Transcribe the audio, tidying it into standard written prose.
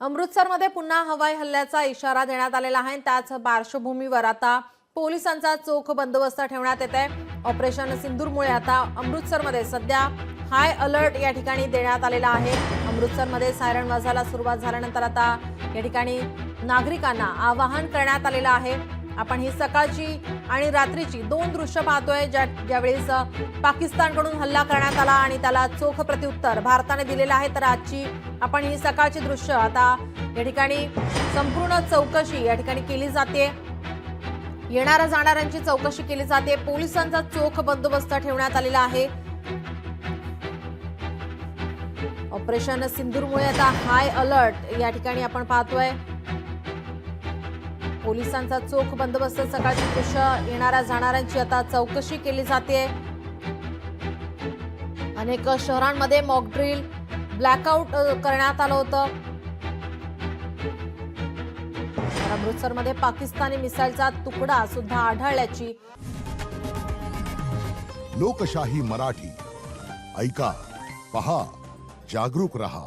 अमृतसरमध्ये पुन्हा हवाई हल्ल्याचा इशारा देण्यात आलेला आहे। त्याच पार्श्वभूमीवर आता पोलिसांचा चोख बंदोबस्त ठेवण्यात येत आहे। ऑपरेशन सिंदूरमुळे आता अमृतसरमध्ये सध्या हाय अलर्ट या ठिकाणी देण्यात आलेला आहे। अमृतसरमध्ये सायरन वाजायला सुरुवात झाल्यानंतर आता या ठिकाणी नागरिकांना आवाहन करण्यात आलेलं आहे। आपण ही सकाळची आणि रात्रीची दोन दृश्य पाहतोय ज्यावेळेस पाकिस्तानकडून हल्ला करण्यात आला आणि त्याला चोख प्रत्युत्तर भारताने दिलेलं आहे। तर आजची आपण ही सकाळची दृश्य आता या ठिकाणी संपूर्ण चौकशी या ठिकाणी केली जाते। येणाऱ्या जाणाऱ्यांची चौकशी केली जाते। पोलिसांचा चोख बंदोबस्त ठेवण्यात आलेला आहे। ऑपरेशन सिंदूरमुळे आता हाय अलर्ट या ठिकाणी आपण पाहतोय। पोलिसांचा चोख बंदोबस्त सकाळची दृश्य येणाऱ्या जाणाऱ्यांची आता चौकशी केली जाते। अनेक शहरांमध्ये मॉक ड्रिल ब्लॅकआउट करण्यात आलं होतं। अमृतसरमध्ये पाकिस्तानी मिसाईलचा तुकडा सुद्धा आढळल्याची लोकशाही मराठी ऐका, पहा, जागरूक रहा।